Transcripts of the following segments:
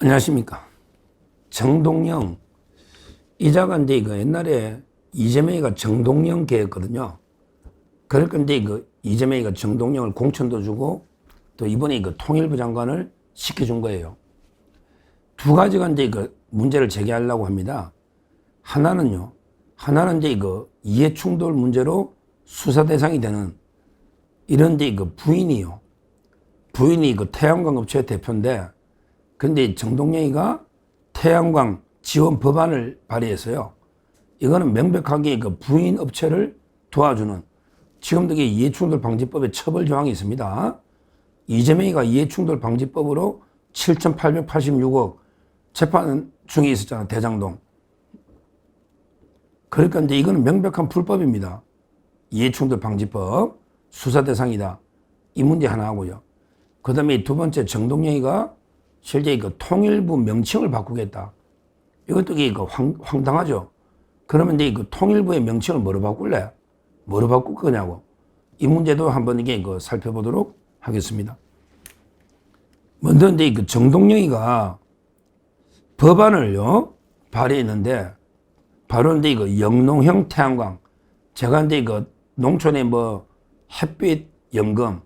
안녕하십니까. 정동영 이자가 이제 옛날에 이재명이가 정동영 계였거든요. 그럴 건데 이재명이가 정동영을 공천도 주고 또 이번에 통일부 장관을 시켜준 거예요. 두 가지가 이제 문제를 제기하려고 합니다. 하나는 이제 이해충돌 문제로 수사 대상이 되는 이런 부인이요. 부인이 태양광 업체 대표인데, 근데 정동영이가 태양광 지원 법안을 발의했어요. 이거는 명백하게 부인 업체를 도와주는, 지금도 이해충돌 방지법에 처벌 조항이 있습니다. 이재명이가 이해충돌 방지법으로 7,886억 재판 중에 있었잖아, 대장동. 그러니까 이제 이거는 명백한 불법입니다. 이해충돌 방지법 수사 대상이다. 이 문제 하나 하고요. 그 다음에 두 번째, 정동영이가 실제 통일부 명칭을 바꾸겠다. 이것도 황당하죠. 그러면 이제 통일부의 명칭을 뭐로 바꿀래? 뭐로 바꿀 거냐고. 이 문제도 한번 살펴보도록 하겠습니다. 먼저 이제 정동영이가 법안을요 발의했는데, 바로 이제 영농형 태양광. 제가 이제 농촌에 햇빛 연금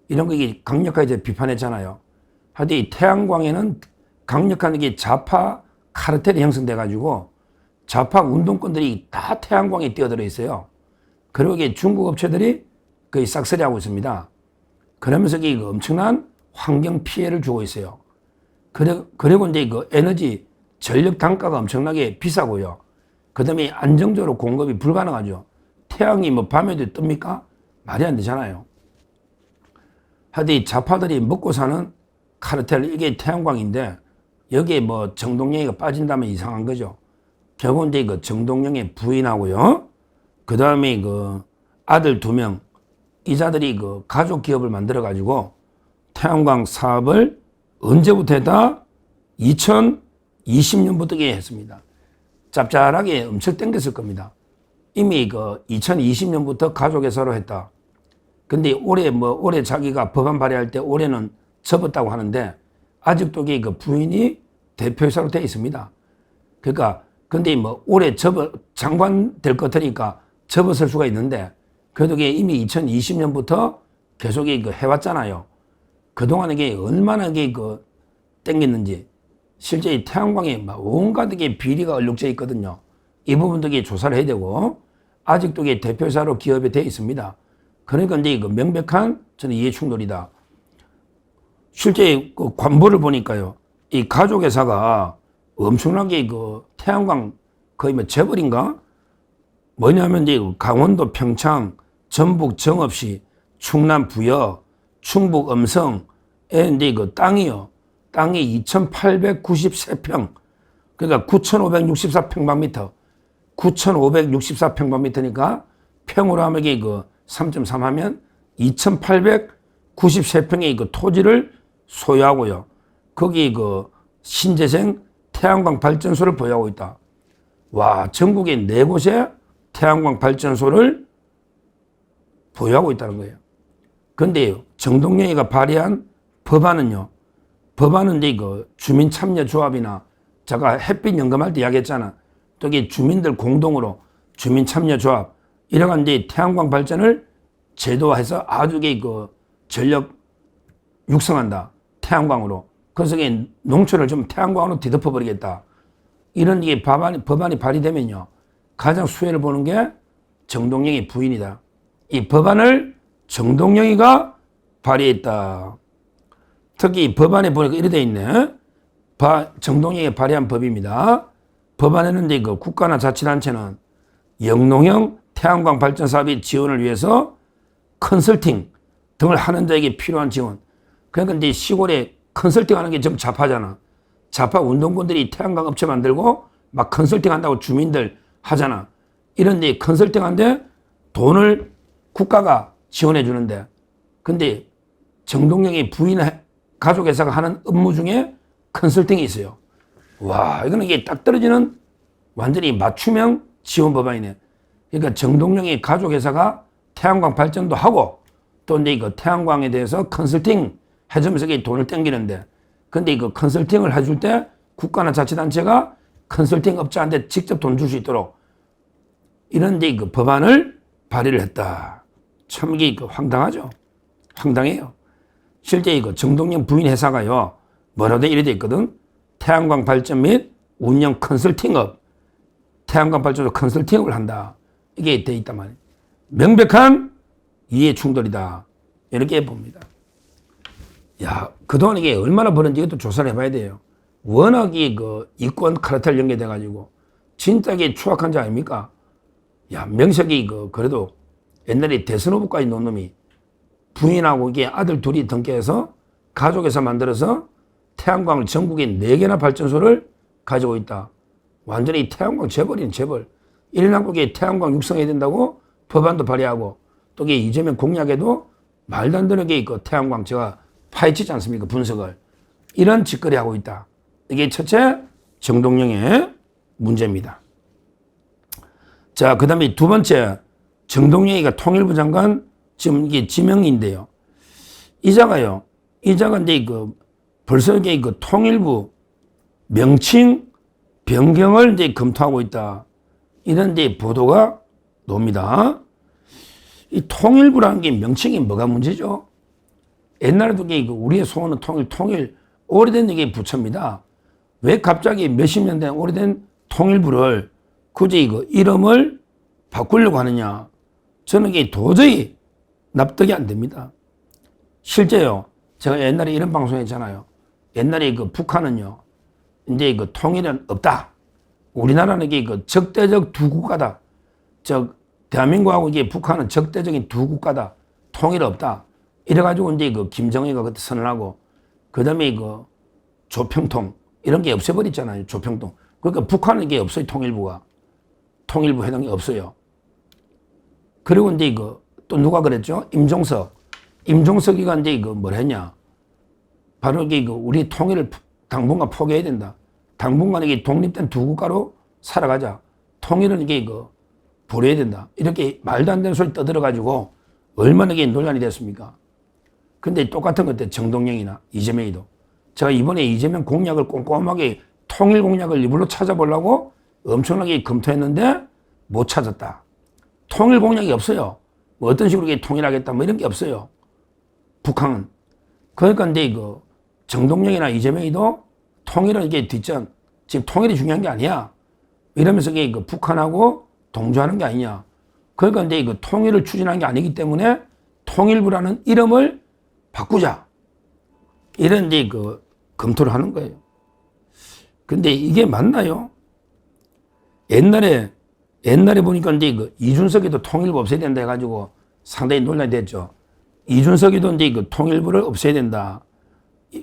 이런 거 강력하게 비판했잖아요. 하여튼 이 태양광에는 강력한 좌파 카르텔이 형성돼 가지고 좌파 운동권들이 다 태양광에 뛰어들어 있어요. 그리고 중국 업체들이 거의 싹쓸이 하고 있습니다. 그러면서 엄청난 환경 피해를 주고 있어요. 그리고 이제 에너지 전력 단가가 엄청나게 비싸고요. 그 다음에 안정적으로 공급이 불가능하죠. 태양이 밤에도 뜹니까? 말이 안 되잖아요. 하여튼 이 좌파들이 먹고 사는 카르텔, 이게 태양광인데, 여기에 정동영이가 빠진다면 이상한 거죠. 결국은 이제 정동영의 부인하고요. 그 다음에 아들 2명, 이자들이 가족 기업을 만들어가지고 태양광 사업을 언제부터 했다? 2020년부터 했습니다. 짭짤하게 엄청 땡겼을 겁니다. 이미 2020년부터 가족회사로 했다. 근데 올해 자기가 법안 발의할 때 올해는 접었다고 하는데, 아직도 부인이 대표이사로 되어 있습니다. 그러니까, 근데 올해 장관 될 것 같으니까 접었을 수가 있는데, 그래도 이미 2020년부터 계속 해왔잖아요. 그동안 얼마나 땡겼는지. 실제 이 태양광에 온갖 비리가 얼룩져 있거든요. 이 부분도 조사를 해야 되고, 아직도 대표이사로 기업이 되어 있습니다. 그러니까 이제 명백한 저는 이해충돌이다. 실제 관보를 보니까요, 이 가족회사가 엄청나게 태양광 거의 재벌인가? 뭐냐면 이제 강원도 평창, 전북 정읍시, 충남 부여, 충북 음성에 이제 땅이요. 땅이 2,893평. 그러니까 9,564평방미터. 9,564평방미터니까 평으로 하면 3.3 하면 2,893평의 토지를 소유하고요. 거기 신재생 태양광 발전소를 보유하고 있다. 와, 전국에 4곳에 태양광 발전소를 보유하고 있다는 거예요. 그런데 정동영이가 발의한 법안은요. 법안은 이제 주민참여조합이나 제가 햇빛 연금할 때 이야기했잖아. 또 주민들 공동으로 주민참여조합 이래가 이제 태양광 발전을 제도화해서 아주 전력 육성한다. 태양광으로. 그래서 농촌을 좀 태양광으로 뒤덮어 버리겠다. 이런 법안이 발의되면요. 가장 수혜를 보는 게 정동영이 부인이다. 이 법안을 정동영이가 발의했다. 특히 법안에 보니까 이렇게 돼 있네. 정동영이 발의한 법입니다. 법안에는 이제 국가나 자치단체는 영농형 태양광 발전 사업의 지원을 위해서 컨설팅 등을 하는 데에게 필요한 지원. 그러니까 이제 시골에 컨설팅 하는 게 좀 좌파잖아. 좌파 운동권들이 태양광 업체 만들고 막 컨설팅 한다고 주민들 하잖아. 이런 데 컨설팅 한데 돈을 국가가 지원해 주는데, 근데 정동영의 부인 가족회사가 하는 업무 중에 컨설팅이 있어요. 와, 이거는 딱 떨어지는 완전히 맞춤형 지원 법안이네. 그러니까 정동영의 가족회사가 태양광 발전도 하고 또 이제 태양광에 대해서 컨설팅 해주면서 돈을 땡기는데, 근데 이거 컨설팅을 해줄 때 국가나 자치단체가 컨설팅 업자한테 직접 돈 줄 수 있도록 이런 데 그 법안을 발의를 했다. 참 이게 그 황당하죠. 황당해요. 실제 이거 정동영 부인 회사가요. 뭐라도 이래 돼 있거든. 태양광 발전 및 운영 컨설팅업. 태양광 발전소 컨설팅을 한다. 이게 돼 있단 말이에요. 명백한 이해 충돌이다. 이렇게 봅니다. 야, 그동안 이게 얼마나 벌었는지 이것도 조사를 해봐야 돼요. 워낙에 그 이권 카르텔 연계돼가지고 진짜 이게 추악한 자 아닙니까? 야, 명색이 그래도 옛날에 대선 후보까지 놓은 놈이 부인하고 이게 아들 둘이 등기해서 가족에서 만들어서 태양광을 전국에 4개나 발전소를 가지고 있다. 완전히 태양광 재벌이네, 재벌. 1남국에 태양광 육성해야 된다고 법안도 발의하고 또 이게 이재명 공약에도 말도 안 되는 게 있고 태양광 제가 파헤치지 않습니까? 분석을. 이런 짓거리 하고 있다. 이게 첫째 정동영의 문제입니다. 자, 그 다음에 두 번째 정동영이가 통일부 장관 지금 이게 지명인데요. 이자가요. 이자가 이제 벌써 이게 통일부 명칭 변경을 이제 검토하고 있다. 이런 데 보도가 나옵니다. 이 통일부라는 게 명칭이 뭐가 문제죠? 옛날에도 이게 우리의 소원은 통일 오래된 이게 부처입니다. 왜 갑자기 몇십 년 된 오래된 통일부를 굳이 이름을 바꾸려고 하느냐? 저는 이게 도저히 납득이 안 됩니다. 실제요. 제가 옛날에 이런 방송 했잖아요. 옛날에 북한은요. 이제 통일은 없다. 우리나라는 이게 적대적 두 국가다. 대한민국하고 이게 북한은 적대적인 두 국가다. 통일 없다. 이래가지고 이제 김정일이가 그때 선언하고, 그 다음에 조평통, 이런 게 없애버렸잖아요. 조평통. 그러니까 북한은 이게 없어요. 통일부가. 통일부 회담이 없어요. 그리고 이제 또 누가 그랬죠? 임종석. 임종석이가 이제 뭘 했냐? 바로 이게 우리 통일을 당분간 포기해야 된다. 당분간 이게 독립된 두 국가로 살아가자. 통일은 이게 버려야 된다. 이렇게 말도 안 되는 소리 떠들어가지고 얼마나 이게 논란이 됐습니까? 근데 똑같은 것들 정동영이나 이재명이도. 제가 이번에 이재명 공약을 꼼꼼하게 통일 공약을 일부러 찾아보려고 엄청나게 검토했는데 못 찾았다. 통일 공약이 없어요. 뭐 어떤 식으로 통일하겠다 뭐 이런 게 없어요. 북한은. 그러니까 근데 정동영이나 이재명이도 통일은 이게 뒷전. 지금 통일이 중요한 게 아니야. 이러면서 이게 북한하고 동조하는 게 아니냐. 그러니까 이제 통일을 추진한 게 아니기 때문에 통일부라는 이름을 바꾸자. 이런 이제 검토를 하는 거예요. 근데 이게 맞나요? 옛날에 보니까 이제 이준석이도 통일부 없애야 된다 해가지고 상당히 논란이 됐죠. 이준석이도 이제 통일부를 없애야 된다.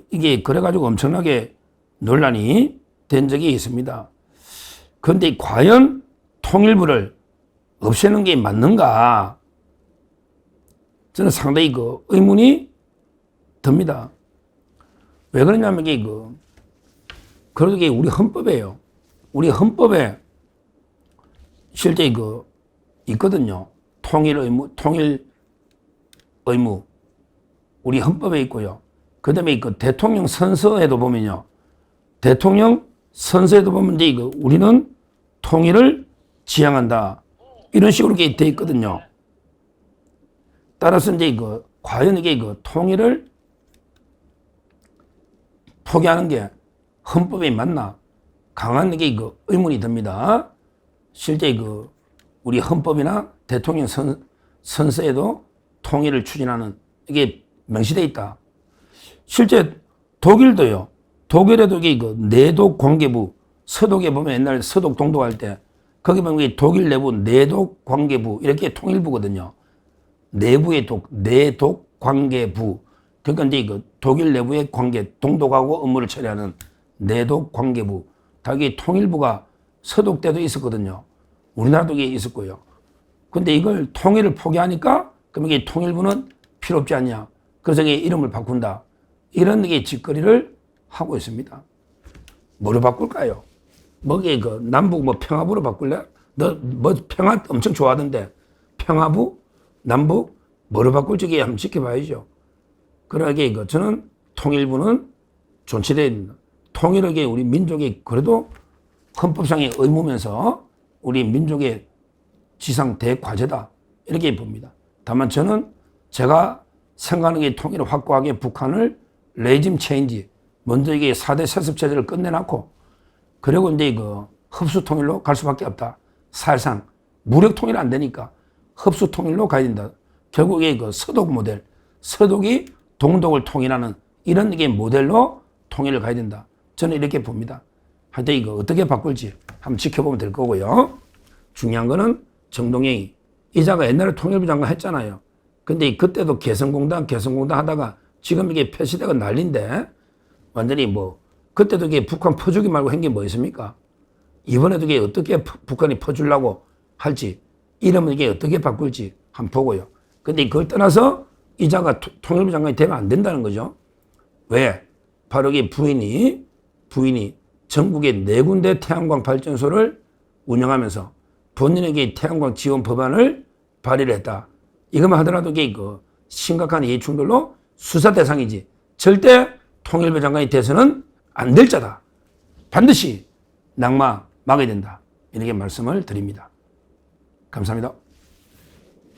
이게 그래가지고 엄청나게 논란이 된 적이 있습니다. 그런데 과연 통일부를 없애는 게 맞는가? 저는 상당히 의문이 듭니다. 왜 그러냐면 이게 그래도 이게 우리 헌법이에요. 우리 헌법에 실제 있거든요. 통일 의무. 우리 헌법에 있고요. 그 다음에 대통령 선서에도 보면요. 대통령 선서에도 보면 이제 우리는 통일을 지향한다. 이런 식으로 이렇게 돼 있거든요. 따라서 이제 과연 이게 통일을 포기하는 게 헌법에 맞나? 강한 이게 의문이 듭니다. 실제 우리 헌법이나 대통령 선서에도 통일을 추진하는 이게 명시되어 있다. 실제 독일도요. 독일에도 이게 내독 관계부, 서독에 보면 옛날에 서독 동독할 때 거기 보면 독일 내부 내독 관계부 이렇게 통일부거든요. 내부의 내독 관계부. 그러니까 이제 독일 내부의 관계, 동독하고 업무를 처리하는 내독 관계부. 다 이게 통일부가 서독 때도 있었거든요. 우리나라도 이게 있었고요. 근데 이걸 통일을 포기하니까 그럼 이게 통일부는 필요 없지 않냐. 그래서 이게 이름을 바꾼다. 이런 게 짓거리를 하고 있습니다. 뭐로 바꿀까요? 뭐게 남북 평화부로 바꿀래? 너 평화 엄청 좋아하던데 평화부? 남북? 뭐로 바꿀지 한번 지켜봐야죠. 그러게 저는 통일부는 존치되어 있는 통일하게 우리 민족이 그래도 헌법상의 의무면서 우리 민족의 지상 대과제다 이렇게 봅니다. 다만 저는 제가 생각하는 게 통일을 확고하게 북한을 레짐 체인지 먼저 이게 4대 세습 체제를 끝내놨고 그리고 이제 그 흡수 통일로 갈 수밖에 없다. 사실상 무력 통일 안 되니까 흡수 통일로 가야 된다. 결국 이게 그 서독 모델, 서독이 동독을 통일하는 이런 게 모델로 통일을 가야 된다. 저는 이렇게 봅니다. 하여튼 이거 어떻게 바꿀지 한번 지켜보면 될 거고요. 중요한 거는 정동영이 이자가 옛날에 통일부 장관 했잖아요. 근데 그때도 개성공단 하다가 지금 이게 폐시대가 난리인데 완전히 뭐 그때도 이게 북한 퍼주기 말고 한 게 뭐 있습니까? 이번에도 이게 어떻게 북한이 퍼주려고 할지 이러면 이게 어떻게 바꿀지 한번 보고요. 근데 그걸 떠나서 이자가 통일부 장관이 되면 안 된다는 거죠. 왜? 바로 이게 부인이 전국에 4군데 태양광 발전소를 운영하면서 본인에게 태양광 지원 법안을 발의를 했다. 이것만 하더라도 이게 그 심각한 이해충돌로 수사 대상이지 절대 통일부 장관이 돼서는 안 될 자다. 반드시 낙마 막아야 된다. 이렇게 말씀을 드립니다. 감사합니다.